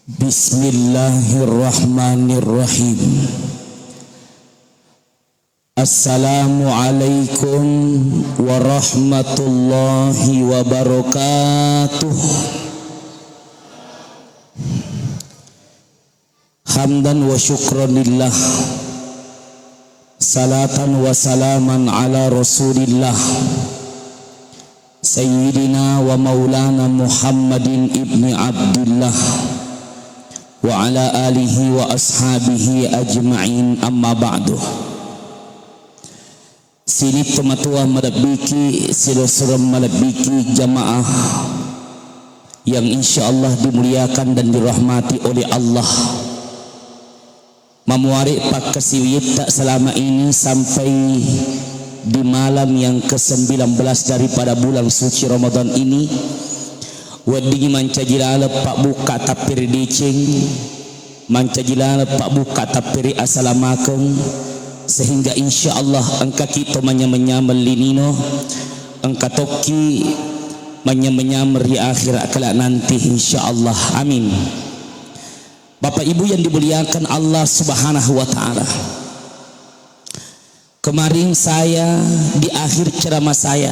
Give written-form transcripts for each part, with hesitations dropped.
Bismillahirrahmanirrahim. Assalamualaikum warahmatullahi wabarakatuh. Hamdan wa syukranillah, salatan wa salaman ala rasulillah, Sayyidina wa maulana Muhammadin ibni Abdullah wa ala alihi wa ashabihi ajma'in, amma ba'du. Sini pematua malabiki, silosuram malabiki jamaah yang insyaallah dimuliakan dan dirahmati oleh Allah. Memuari pak kesiwit tak selama ini sampai di malam yang ke-19 daripada bulan suci Ramadan ini. Wadingi mancajilala pak buka tapir dicing, mancajilala pak buka tapiri asalamakeng, sehingga insyaallah engka kita menyamel linino, engka toki menyamel di akhirat kelak nanti insyaallah. Amin. Bapak Ibu yang dimuliakan Allah Subhanahu wa taala. Kemarin saya di akhir ceramah saya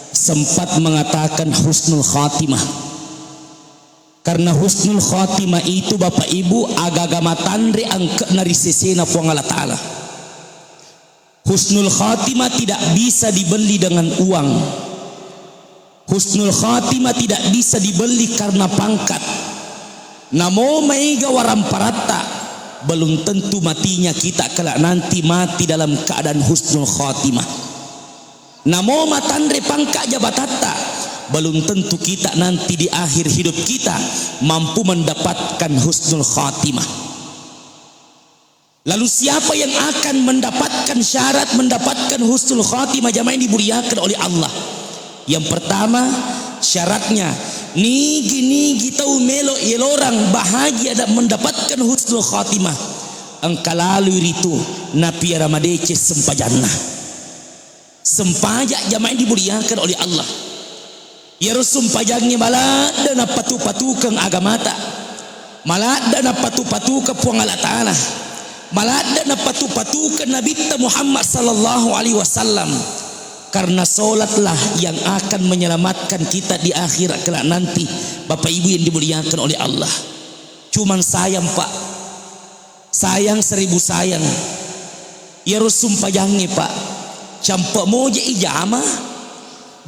sempat mengatakan husnul khatimah. Karena husnul khatimah itu Bapak Ibu agak-agama tandri angka nari sesena puang Allah Ta'ala. Husnul khatimah tidak bisa dibeli dengan uang. Husnul khatimah tidak bisa dibeli karena pangkat. Namo maiga waramparata, belum tentu matinya kita kelak nanti mati dalam keadaan husnul khatimah. Namo matandre pangka jabatata, belum tentu kita nanti di akhir hidup kita mampu mendapatkan husnul khatimah. Lalu siapa yang akan mendapatkan syarat mendapatkan husnul khatimah jamaah yang dimuliakan oleh Allah? Yang pertama syaratnya nigi tahu melo orang bahagia dan mendapatkan husnul khatimah. Engkau lalu itu napi ramadece sempajannah. Sempajak jamaah yang dimuliakan oleh Allah. Ya sumpajangnya malah dan patu-patu keng agamata, malah dan patu-patu ke puang Allah Ta'ala, malah dan patu-patu ke Nabi Muhammad sallallahu alaihi wasallam. Karena solatlah yang akan menyelamatkan kita di akhirat kelak nanti. Bapak Ibu yang dimuliakan oleh Allah. Cuman sayang Pak, sayang seribu sayang. Ya sumpajangnya Pak, campak moja ijama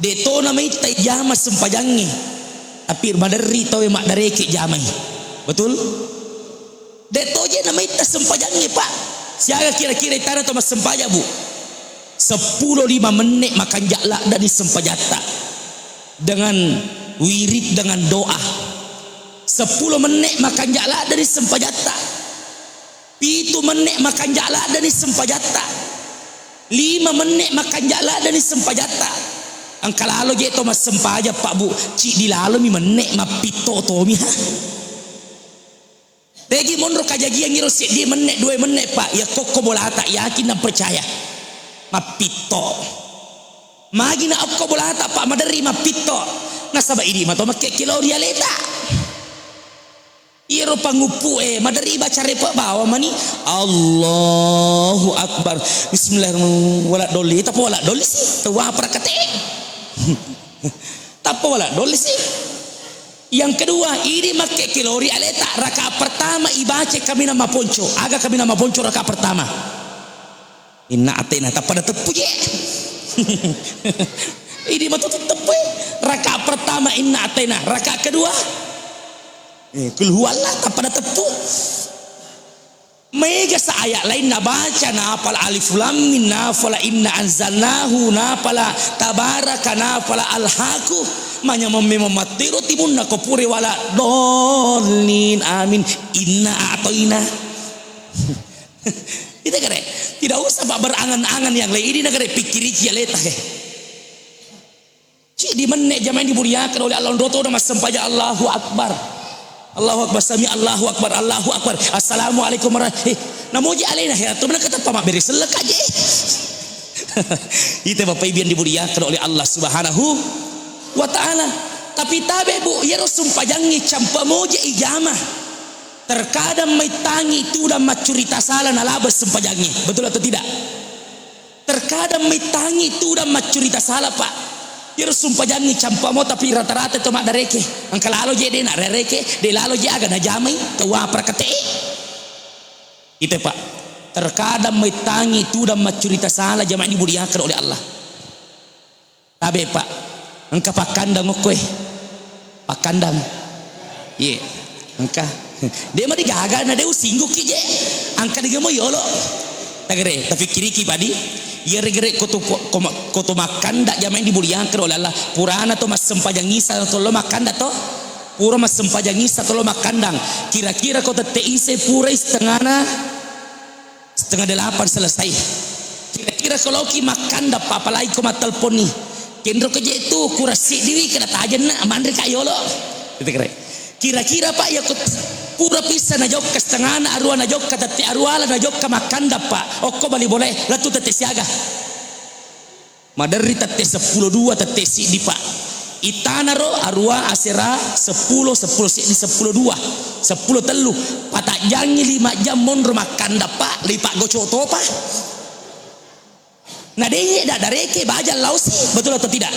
deto nama ita ijama sempajangi tapi madari tahu mak dareke jamai betul deto je nama ita sempajangi Pak. Siaga kira-kira itara to mas sempaja Bu 10-5 menit makan jalak dari sempajata dengan wirid dengan doa. 10 menit makan jalak dari sempajata, 7 menit makan jalak dari sempajata, 5 menit makan jala dan sempajata. Angka lalu je to mas sempaja Pak Bu cik di lalu mi menek ma pito to mi ha. Tegi mondro kajagi yang ngiro sik di menek 2 menit Pak ya koko bola tak yakin dan percaya ma pito. Magi na koko bola tak Pak madari ma pito. Nasaba ini ma to make kilo dia leta. Iro pangupu madari baca repot bawa mani Allahu Akbar Bismillahirrahmanirrahim wala doli tapi wala doli sih tua prakate tapi wala doli sih. Yang kedua ini make kilori aleta rakaat pertama ibace kami nama ponco aga kami nama ponco rakaat pertama inna atena tak pada tepu je ini betul tepu rakaat pertama inna atena rakaat kedua keluarlah tak pada tepu. Mega ayat lain na baca na apal alif lam mim na fala inna anzalnahu na pala tabaraka na pala alhaqu manya mematiru timun na kopure wala dolin amin inna atoina. Itu kare tidak usah Pak berangan-angan yang lain ini negara pikiri cia leta ke cik di menek jamaah dimuliakan oleh Allah doto nama sempaja Allahu Akbar Allahu Akbar sami Allahu Akbar Allahu Akbar assalamualaikum warahmatullahi namuji alaina ya tu mana kata pamak beri selek aja. Itu Bapak Ibu yang dimuliakan oleh Allah Subhanahu wa taala. Tapi tabe Bu ya sumpah jangi campa moja ijamah Terkadang may tangi itu dan macurita salah nalabas sempajangnya. Betul atau tidak? Terkadang may tangi itu dan macurita salah pak. Dia sumpajangi campa mo tapi rata-rata itu mak dareke. Ang kalalo je de na rereke, de lalo je aga na jamay, tawa prakate. Itu pak. Terkadang may tangi itu dan macurita salah jamaah dimuliakan oleh Allah. Tabe pak, engkau pakandang oke, pakandang. Ye, engkau. Dia mah digaga na dia usinggu kije. Angka dia mau yolo. Tagere, tapi kiri padi. Ya regere koto makan dak jamaah dimuliakan oleh Allah. Purana to mas sempajang ngisa to lo makan dak to. Pura mas sempajang ngisa to lo makandang. Kira-kira kota teise pura setengah 8 selesai. Kira-kira kalau ki makan dak apalagi ko matelpon nih. Kendro kerja itu kurasi diwi kena tajan na mandri kayo lo. Kira-kira pak ya kut pura pisah na jok setengah na arua na jok kata ti aruala na jok makan dak pak. Oko bali boleh latu tete siaga. Madari tete 10-2 tete si di pak. Itana ro arua asera 10 si di 10-2 10 telu patak jangi 5 jam mon makan dak pak lipak gocoto pak. Nah dia nak dareke bajal lausi, betul atau tidak?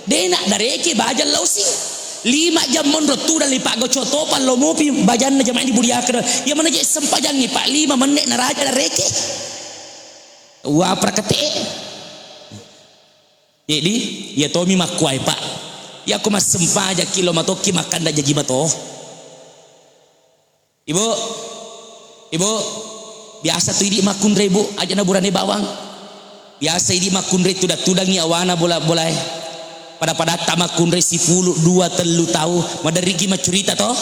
Dia nak dareke bajal lausi. 5 jam mondro tu dan lipak gocoto pan lo mopi bajan na jamaah dimuliakan. Ya mana je sempajang ni pak 5 menit na raja dareke. Wa prakate. Jadi ya tomi makuai pak. Ya aku mas sempaja kilo matoki makan dah jaji mato. Ibu, biasa tu idi makun rebu aja na burane bawang. Biasa ini makundre tudangi awana bola pada tamakundre si pulu 2 telu tahu madarigi macurita toh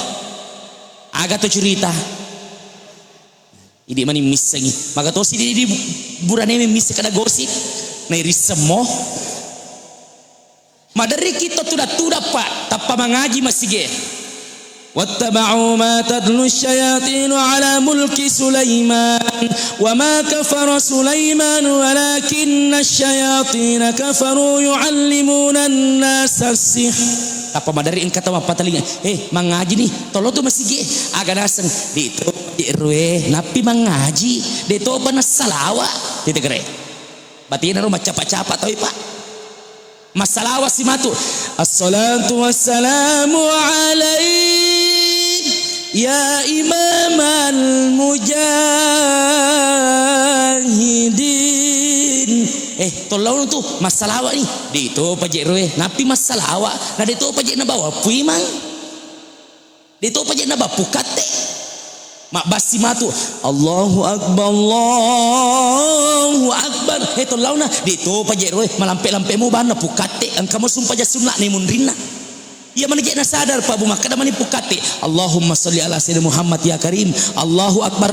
aga to cerita ini mani misengi maka to si di burane mis kada gosip na irisemo madarigi to tuda pak tappa mangaji masige. واتبعوا ما تتلو الشياطين على ملك سليمان وما كفر سليمان ولكن الشياطين كفروا يعلمون الناس السحر. Apa madari engkau tahu apa telinga? Mengaji nih, tolo tuh masih ge agak naseng di itu di RW napi mengaji di itu apa nasalawa di tegere. Batin rumah capa-capa tahu pak. Masalah si matu. Assalatu wassalamu alaik ya imam al-mujahidin. Tolong tu masalah ni. Di itu pajak roe. Napi masalah nah di itu pajak na bawa pui mang. Di itu pajak na bawa pukate. Mak basi matu Allahu akbar Allahu akbar tolong na dito pajak roe malampe-lampemu bana pukate ang kamu sumpah ja sunna ni munrina ya mana na sadar pa bu maka mani pukate Allahumma sholli ala sayyidina Muhammad ya karim Allahu akbar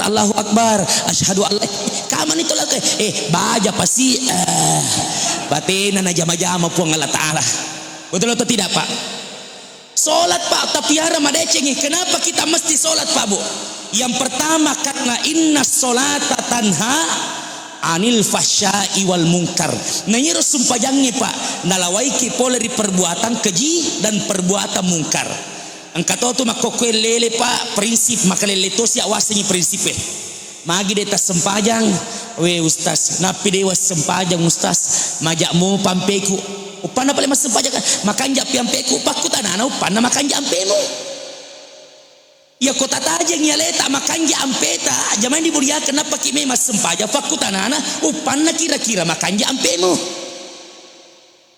asyhadu alla kaman itu lagi baja pasti batina na jama-jama puang Allah taala betul atau tidak pak salat pak tapi hara madecengi kenapa kita mesti salat pak bu. Yang pertama karena inna sholata tanha anil fahsya'i wal munkar. Nah ini sumpajangnya pak nalawaiki poleri perbuatan keji dan perbuatan munkar. Angkat tu makokwe lele pak prinsip maka lele to si awasnya prinsipnya. Magi deta sempajang we ustaz napi dewa sempajang ustaz majakmu pampeku upana pale mas sempajang makan jak pampeku pakutanana upana makan jampemu. Ya kota tajeng ya leta makan ja ampeta zaman dimulia kenapa kimi mas sempaja fakutanana upanna kira-kira makan ja ampemu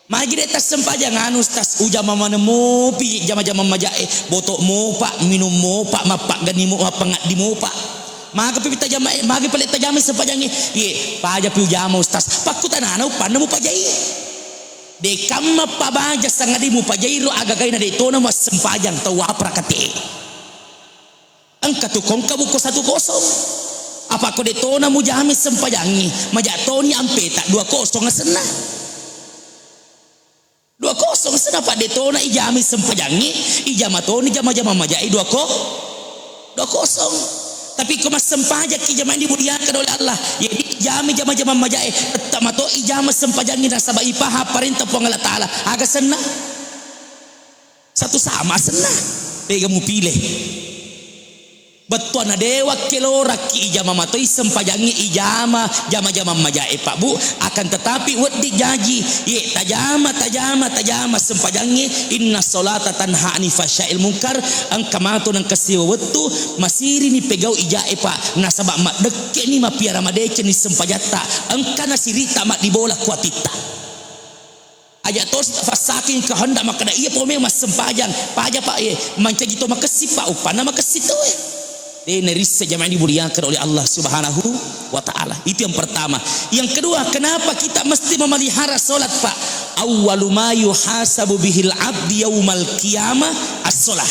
magi deta sempaja nganu tas ujama manemu pi jama-jama majae botok mo pak minum mo pak mapak gani mo apa ngat di mo pak magi pipita jama magi peleta jama sempajangi ye paja pi ujama ustaz fakutanana upanna mo pajai de kamma pabaja sangadimu pajairu agagaina de tona mas sempajang tawa prakate. Angkat tu kongka buku 1-0. Apa kau detona mujami sempajangi majatoni ampeta 2-0 senah. 2-0 senah pak detona ijami sempajangi ijamatoni jama-jama majai 2-0. Tapi kau mas sempajak ijama dimuliakan oleh Allah. Jadi ijami jama-jama majai tetap mato ijama sempajangi nasabah ipaha perintah Allah Taala agak senah. Satu sama senah. Pegamu pilih. betul na dewa kelora ki ijama matoi sempajangi ijama jama majae pak bu, akan tetapi wedi jaji ye tajama sempajangi inna solata tanha anil fahsyail munkar angkamato nang kasiwa wetu masiri ni pegau ijae pak nasabak mak deke ni mapiara madece ni sempajata angkana sirita mak dibola kuatita aja tos fasaking kehendak maka iya pomeng mas sempajang paja pak ye manca gitu makasih pak upana makasih tu neris jamaah dimuliakan oleh Allah Subhanahu wa taala. Itu yang pertama. Yang kedua, kenapa kita mesti memelihara salat, Pak? Awwalu ma yuhasabu bihil abdi yaumal qiyamah as-shalah.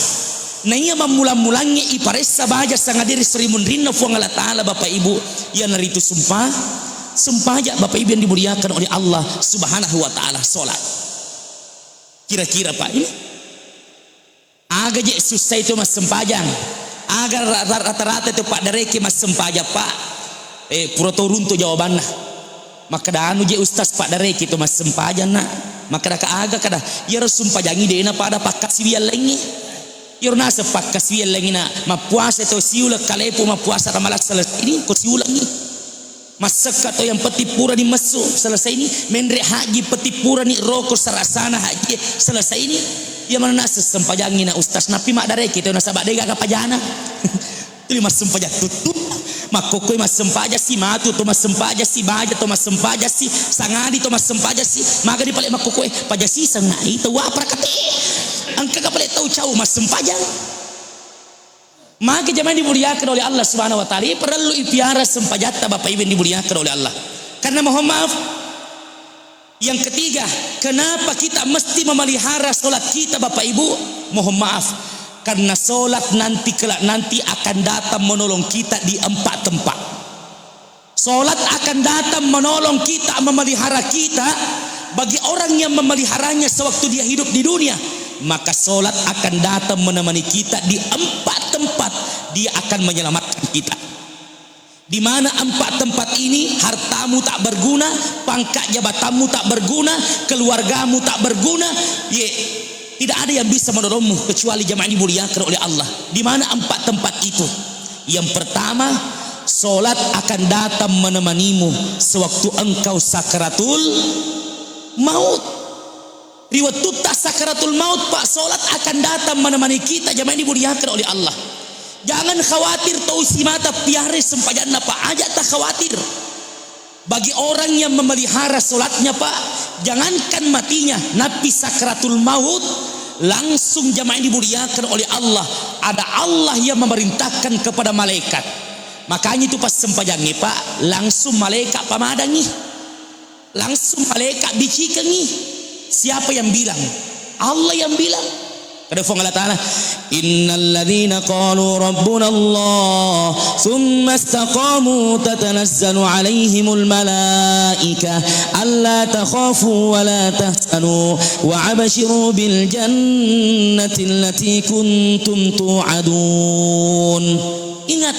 Nah ia memula-mulanya iparesa baja sangadiri serimun rinna fuang Allah taala Bapak Ibu yang naritu sumpah aja Bapak Ibu yang dimuliakan oleh Allah Subhanahu wa taala salat. Kira-kira Pak ini agak je susah itu mas sempajang. Agar rata-rata itu Pak Dareki mas sempaja Pak pura turun tu jawabannya maka danu je ustaz Pak Dareki itu mas sempaja nak maka dah aga kada ya sumpajangi dia na pada pak kaswial lengi ya nasa pak kaswial lengi na mapuasa itu siula kalepo mapuasa ramalak selesai ini ko siulangi masaka to yang peti pura di mesu selesai ini mendre haji peti pura ni roko sarasana haji selesai ini ya mana nasa sempajangi na ustaz napi mak Dareki itu nasabak dega kapajana tu mas sempaja tutup makokoi mas sempaja si matu to mas sempaja si baja to mas sempaja si sangadi to mas sempaja si maka di palek makokoi paja si sangadi to wa prakate angka kapalek tahu cau mas sempajang maka jamaah dimuliakan oleh Allah Subhanahu wa taala perlu ipiara sempajata Bapak Ibu dimuliakan oleh Allah karena mohon maaf. Yang ketiga, kenapa kita mesti memelihara solat kita Bapak Ibu? Mohon maaf, karena solat nanti akan datang menolong kita di 4 tempat. Solat akan datang menolong kita, memelihara kita. Bagi orang yang memeliharanya sewaktu dia hidup di dunia, maka solat akan datang menemani kita di 4 tempat. Dia akan menyelamatkan kita. Di mana 4 tempat ini hartamu tak berguna, pangkat jabatanmu tak berguna, keluargamu tak berguna, tidak ada yang bisa menolongmu kecuali jamaah dimuliakan oleh Allah. Di mana 4 tempat itu? Yang pertama, solat akan datang menemanimu sewaktu engkau sakaratul maut. Riwayat tutas sakaratul maut Pak, solat akan datang menemani kita jamaah dimuliakan oleh Allah. Jangan khawatir tahu si mata piare sempajanna Pak, aja tak khawatir. Bagi orang yang memelihara solatnya Pak, jangankan matinya, nabi sakratul maut langsung jamaah dimuliakan oleh Allah. Ada Allah yang memerintahkan kepada malaikat. Makanya itu pas sempajannya Pak, langsung malaikat pamadangi, langsung malaikat bicikangi. Siapa yang bilang? Allah yang bilang. Kada fong Allah Ta'ala innal ladzina qalu rabbuna Allah thumma istaqamu tatanazzalu alaihimul malaika alla takhafu wa la tahzanu wa abshiru bil jannati allati kuntum tu'adun. Ingat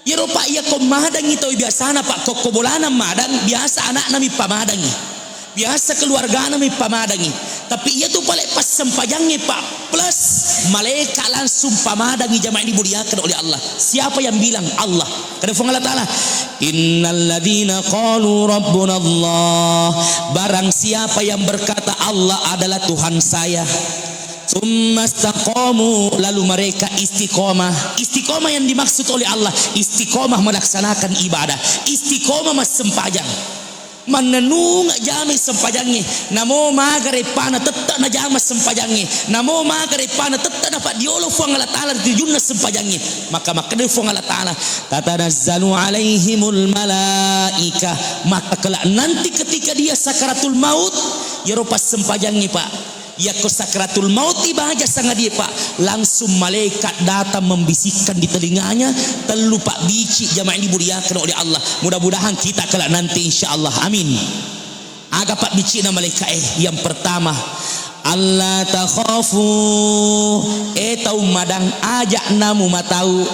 ya rupa ya komadang itu biasa Pak kokobolana madang biasa anak nami pamadangi biasa keluarga nami pamadangi tapi ia tu paling pas sempajangnya Pak plus malaikat langsung pamadangi jamaah dimuliakan oleh Allah. Siapa yang bilang? Allah. Kata Allah Ta'ala innal ladzina qalu rabbuna Allah, barang siapa yang berkata Allah adalah Tuhan saya, summa istaqamu, lalu mereka istiqomah. Istiqomah yang dimaksud oleh Allah istiqomah melaksanakan ibadah, istiqomah mas sempajang manenung jami sempajangi namo magare pana tetta na jama sempajangi namo magare pana tetta na pak diolo fuang Allah Ta'ala dijunna sempajangi maka makade fuang Allah Ta'ala tatanazzalu alaihimul malaika, maka kelak nanti ketika dia sakaratul maut ya rupa sempajangi Pak ya ko sakratul maut tiba aja sangat dia Pak langsung malaikat datang membisikkan di telinganya telu Pak bici jamaah dimuliakan oleh Allah. Mudah-mudahan kita kelak nanti insyaallah amin. Aga Pak bici na malaikat yang pertama Allah takhafu tahu madang ajak namu matau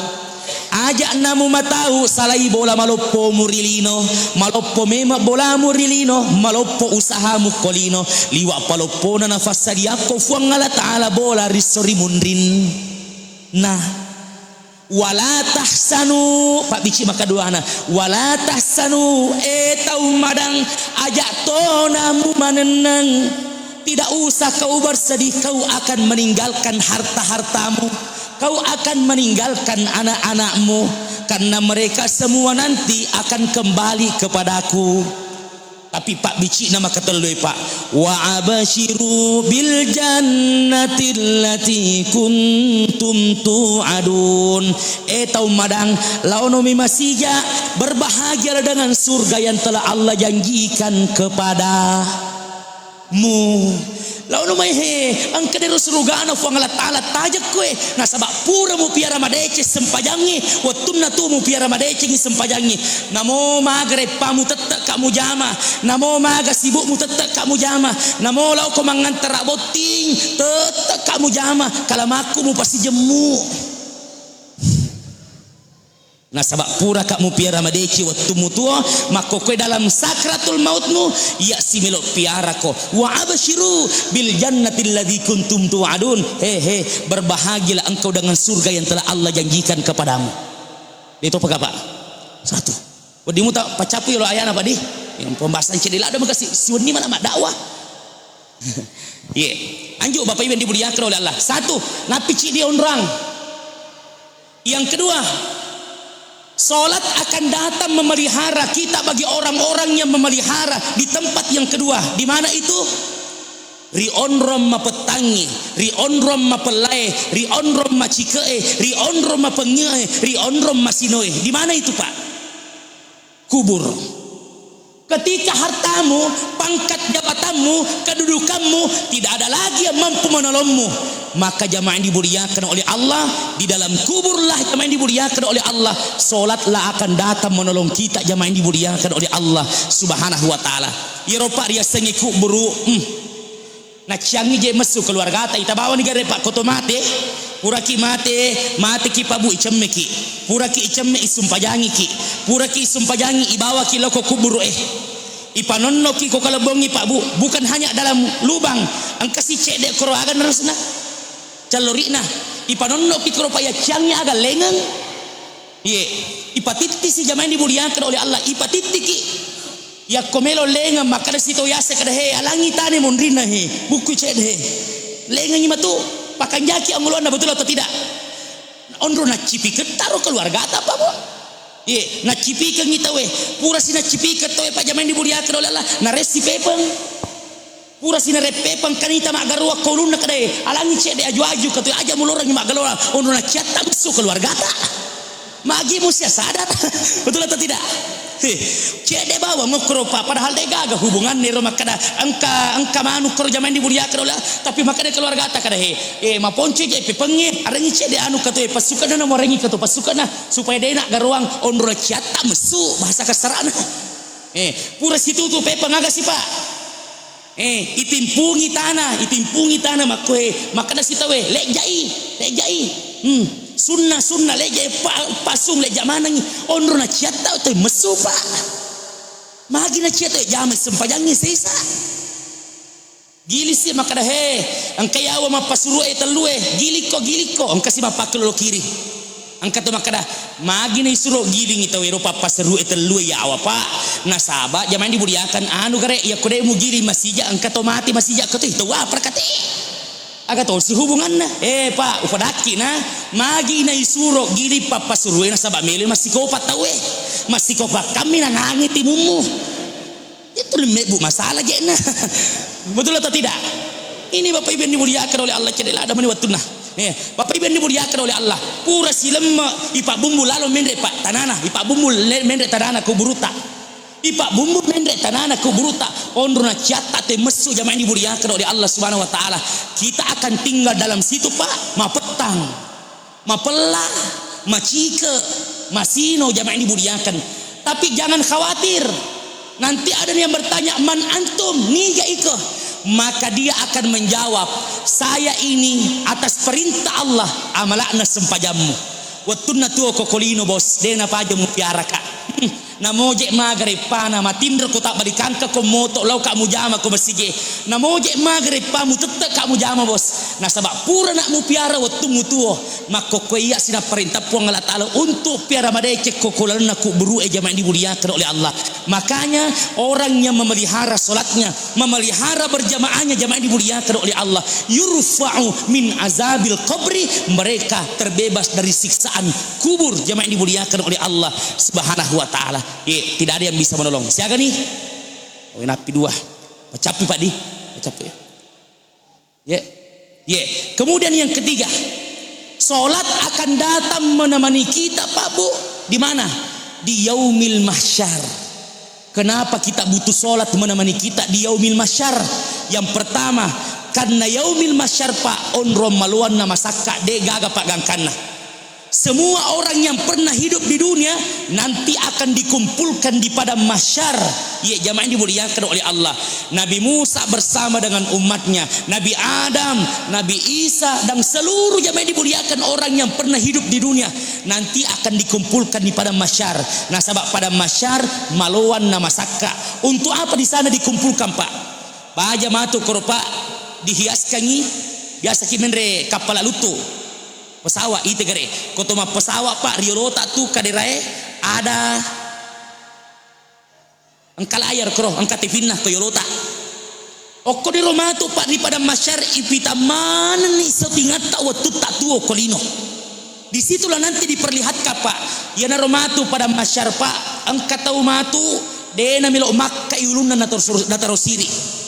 ajak namu matau salai bola maloppo murilino maloppo mema bola murilino maloppo usahamu kolino liwa paloppo na nafasadi ako fuang Allah Ta'ala bola risori mundrin. Nah wala tahsanu Pak bici maka duana wala tahsanu tau madang ajak tonamu manenang, tidak usah kau bersedih, kau akan meninggalkan harta-hartamu, kau akan meninggalkan anak-anakmu, karena mereka semua nanti akan kembali kepadaku. Tapi Pak bici nama ketelui Pak, wa abashiru bil jannati allati kuntum tu'adun. Tau madang launomi masija, berbahagia dengan surga yang telah Allah janjikan kepadamu. Launo mai he ang kadero surugana fo ngala taala tajak koe na sabak pura mu piara madece sempajangi watunna tu mu piara madece ngi sempajangi namo magre pamu tettak kamu jama namo maga sibuk mu tettak kamu jama namo lau ko mangantara boting tettak kamu jama kalamaku mu pasti jemu. Nah sabak pura kamu piara madeci waktu mutua maka kowe dalam sakratul mautmu ya si melok piara ko wa abashiru bil jannatil ladzi kuntum tu'adun. Berbahagialah engkau dengan surga yang telah Allah janjikan kepadamu. Itu apa Pak? Satu. Wadimu tak pacapu lo ayana Pak di. Yang pembahasan cedela ada makasih siwani mana mak dakwah. Anjuk Bapak Ibu yang dimuliakan oleh Allah. Satu, napi cidi orang. Yang kedua, salat akan datang memelihara kita bagi orang-orang yang memelihara di tempat yang kedua. Di mana itu? Rionrom ma petangi, rionrom ma pelai, rionrom ma cikee, rionrom ma pengie, rionrom ma sinoe. Di mana itu Pak? Kubur. Ketika hartamu, pangkat jabatanmu, kedudukanmu tidak ada lagi yang mampu menolongmu, maka jamaah yang dimuliakan oleh Allah, di dalam kuburlah jamaah yang dimuliakan oleh Allah, solatlah akan datang menolong kita jamaah yang dimuliakan oleh Allah subhanahu wa ta'ala. Eropa dia sengi kuburu na ciangi je mesu keluarga ta ita bawa ni gare Pak koto mate puraki mate ki pabu icemme ki puraki icemme isumpajangi ki puraki isumpajangi ibawa ki loko kuburu ipanonno ki ko kalebongi Pak Bu, bukan hanya dalam lubang angkasi cedek koro agan resna calorina ipanonno ki koro paya ciangnya aga lengan ipatiti si jamaah dimuliakan oleh Allah ipatiti ki ya komelo lengan makana sito yase kada alangi tane mondrina buku cede lengan matu pakan jaki angolona betul atau tidak ondro na cipikeun taro keluarga apa Bu na cipikeun ngitawe pura sina cipikeun toy Pak jamaah dimuliakan oleh Allah na resi pepeng pura sina repepeng kanita magarua koluna kada alangi cede aju-aju katu aja mulorang magalora ondro na ciata musuh keluarga ta magi musia sadar betul atau tidak cede bawa ngokro Pak padahal dia gagah hubungan nih rumah kada angka manu kerja main dimuliakan oleh tapi makanya keluarga tak kada ma ponce je pepengi arangi cede anu katu pasukan na morengi katu pasukan na supaya dia nak garuang ondro ciata mesu bahasa kasarana pura situ tu pepeng agak sih Pak itimpungi tanah makanya sita we lek jai sunnah leje pasung leja mana ni onro na ciata tu mesu Pak magi na ciata jamis sempajangi sisa gili si makada angkayawa mapasuru telue giliko angkasi mapakelo kiri angkat makada magi na isuro giling itu Eropa paseru telue ya awa Pak nasaba zaman dimuliakan anu gare ya kode mu gili masija angkat mati masija katu itu wah perkati agak tahu si hubungan na Pak upadaki na magi na isuro gili papa suruh na sabak mele masih kopat tahu masih kopat kami na ngangit imumu itu lemah Bu masalah je na betul atau tidak ini Bapak Ibu yang dimuliakan oleh Allah cedela ada mani watuna Bapak Ibu yang dimuliakan oleh Allah pura silem ipak bumbu lalu mendre Pak tanana ipak bumbu mendre tanana kuburuta ipak bumbu mendre tanana kuburuta ondro na ciata te mesu jamaah dimuliakan oleh Allah subhanahu wa ta'ala kita akan tinggal dalam situ Pak mapetang mapela macike masino jamaah dimuliakan tapi jangan khawatir nanti ada yang bertanya man antum niga iko maka dia akan menjawab saya ini atas perintah Allah amalakna sempajamu watunna tuo kokolino bos dena pajamu piaraka namoje magare pana matindra ko tak balikan ka ko moto law kamu jama ko basige namoje magare pamu tetap kamu jama bos Nah sabak pura nak mu piara waktu mutuo maka koyak sina perintah puang Allah Ta'ala untuk piara madai kokolan aku beru jamaah dimuliakan oleh Allah. Makanya orang yang memelihara solatnya, memelihara berjamaahnya jamaah dimuliakan oleh Allah, yurfa'u min azabil qabri, mereka terbebas dari siksaan kubur jamaah dimuliakan oleh Allah Subhanahu wa taala. Tidak ada yang bisa menolong. Siaga nih? Oh, napi dua. Pacapi Pak di. Pacapi. Kemudian yang ketiga, solat akan datang menemani kita Pak Bu. Di mana? Di yaumil mahsyar. Kenapa kita butuh solat menemani kita di yaumil mahsyar? Yang pertama, karena yaumil mahsyar Pak onrom maluan nama sakka de gaga Pak gangkana. Semua orang yang pernah hidup di dunia nanti akan dikumpulkan di padang mahsyar. Jamaah dimuliakan oleh Allah. Nabi Musa bersama dengan umatnya, Nabi Adam, Nabi Isa, dan seluruh jamaah dimuliakan orang yang pernah hidup di dunia nanti akan dikumpulkan di padang mahsyar. Nah, sebab padang mahsyar maluan nama sakka. Untuk apa di sana dikumpulkan Pak? Baja matu Pak dihiaskan biasa kimenre kapal lutu. Pesawat itu gere, kotoma pesawat Pak riolota tu kaderae ada angkal air kro, angkat tifinah Toyota. Oko di rumah tu Pak di pada masyar ipita mana nih setingat tak waktu tak tuo kolino. Disitulah nanti diperlihatkan Pak. Ya na rumah tu pada masyar Pak, angkat tahu matu dena milo makka iuluna nataro siri.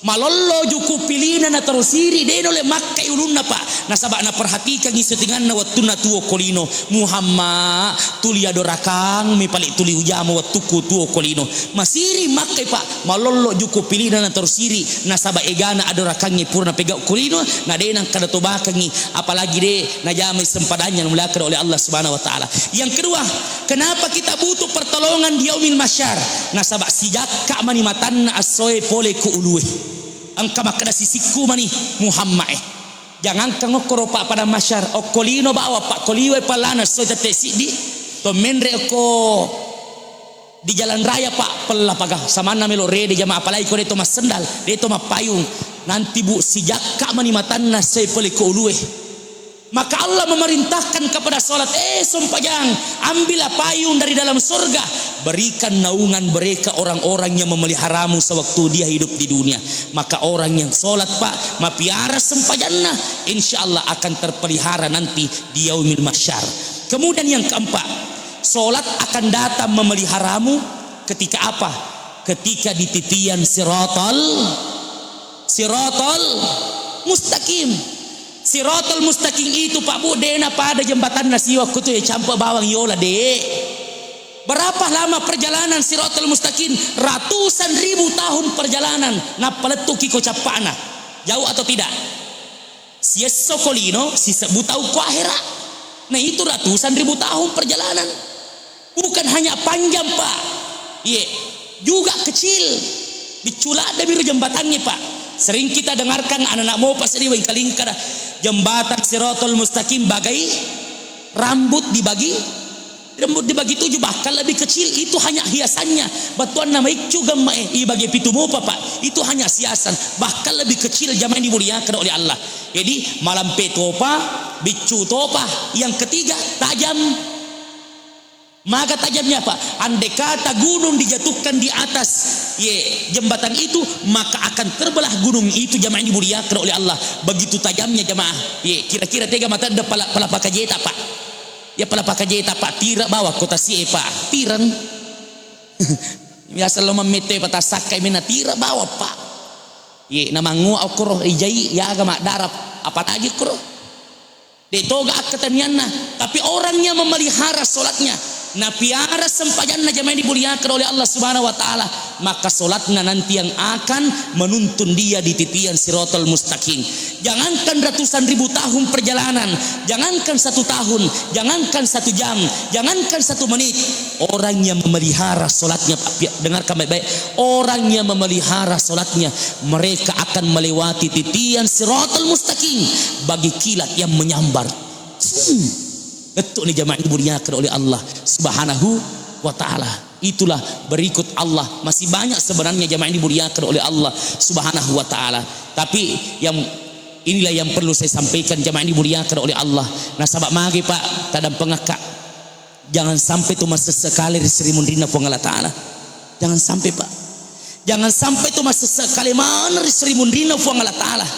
Malollo juku pilina na terusiri deno le makka ulunna Pak. Nasabak na perhatikan isetingan na wattu na tuo kolino Muhammad tuli adorakang mi palik tuli ujama wattuku tuo kolino masiri makka Pak. Malollo juku pilina na terusiri nasabak egana adorakangi purna pega kolino na denang kada tobakangi apalagi de na jamai sempadannya mulakar oleh Allah Subhanahu wa taala. Yang kedua, kenapa kita butuh pertolongan di yaumil mahsyar? Nasabak sijakka mani matanna asoe pole ku uluwe. Angka makada sisiku mani Muhammad jangan kangokoro Pak pada masyar okolino bawa Pak koliwe palana so tete sidi to menre ko di jalan raya Pak pelah pagah samana melo re di jamaah apalagi ko deto mas sendal deto mas payung nanti Bu si jakka mani matanna sai pole ko uluwe. Maka Allah memerintahkan kepada solat, sompajang, ambillah payung dari dalam surga, berikan naungan mereka orang-orang yang memeliharamu sewaktu dia hidup di dunia. Maka orang yang solat Pak, mapiara sempajanna, insya Allah akan terpelihara nanti di yaumil mahsyar. Kemudian yang keempat, solat akan datang memeliharamu ketika apa? Ketika di titian siratal mustaqim. Siratal mustaqim itu Pak Bu dena pada jembatan nasiwa kutu ya campak bawang yola de. Berapa lama perjalanan siratal mustaqim? Ratusan ribu tahun perjalanan. Nah paletuki ko capana. Jauh atau tidak? Si sokolino si sebutau ko akhirat. Nah itu ratusan ribu tahun perjalanan. Bukan hanya panjang Pak. Juga kecil. Diculak dari jembatannya Pak. Sering kita dengarkan anak-anak mau pas ini wengkalingkar jembatan siratal mustaqim bagai rambut dibagi 7 bahkan lebih kecil itu hanya hiasannya batuan nama ikcu gamma bagi pitu mo Pak itu hanya hiasan bahkan lebih kecil jamaah dimuliakan oleh Allah. Jadi malam petopa bicu topa yang ketiga tajam. Maka tajamnya Pak, andai kata gunung dijatuhkan di atas jembatan itu maka akan terbelah gunung itu jamaah dimuliakan oleh Allah. Begitu tajamnya jamaah. Kira-kira tega mata ada palapa kajeta Pak. Ya palapa kajeta Pak tira bawa kota si Pak. Tiran. Biasa lo memete pata sakai mena tira bawa Pak. Nama ngua okro ijai ya agama darap apa tadi kro. Detoga akatanianna tapi orangnya memelihara solatnya. Nah piara sempajanna jamaah dimuliakan oleh Allah Subhanahu wa taala, maka solatnya nanti yang akan menuntun dia di titian siratal mustaqim. Jangankan ratusan ribu tahun perjalanan, jangankan 1 tahun, jangankan 1 jam, jangankan 1 menit. Orang yang memelihara solatnya, dengarkan baik-baik, orang yang memelihara solatnya, mereka akan melewati titian siratal mustaqim bagi kilat yang menyambar. Betul nih jamaah dimuliakan oleh Allah Subhanahu wa taala. Itulah berikut Allah. Masih banyak sebenarnya jamaah dimuliakan oleh Allah Subhanahu wa taala. Tapi yang Inilah yang perlu saya sampaikan jamaah yang dimuliakan oleh Allah. Nah sabak magi Pak tadam pengakak, jangan sampai tu masa sekali Sri Mundina pun Allah Ta'ala. Jangan sampai Pak, jangan sampai tu masa sekali mana Sri Mundina pun Allah Ta'ala.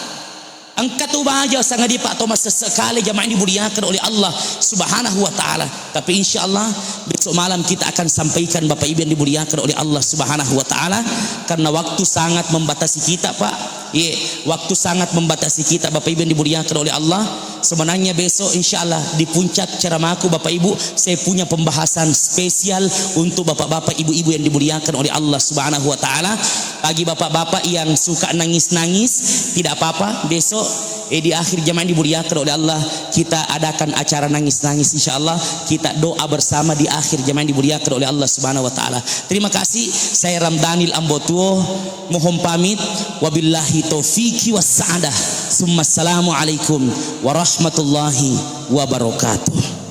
Angkat tu bahagia sangat di Pak tu masa sekali jamaah yang dimuliakan oleh Allah Subhanahu wa Ta'ala. Tapi insya Allah besok malam kita akan sampaikan Bapak Ibu yang dimuliakan oleh Allah Subhanahu wa Ta'ala, karena waktu sangat membatasi kita Pak. Waktu sangat membatasi kita Bapak Ibu yang dimuliakan oleh Allah. Sebenarnya besok insya Allah di puncak ceramahku Bapak Ibu saya punya pembahasan spesial untuk bapak-bapak ibu-ibu yang dimuliakan oleh Allah Subhanahu wa Ta'ala. Bagi bapak-bapak yang suka nangis-nangis tidak apa-apa, besok di akhir jamaah yang dimuliakan oleh Allah kita adakan acara nangis-nangis insya Allah. Kita doa bersama di akhir jamaah yang dimuliakan oleh Allah Subhanahu wa Ta'ala. Terima kasih. Saya Ramdanil Ambotuo mohon pamit. Wabillahi taufiqi wassa'adah. Assalamualaikum warahmatullahi wabarakatuh.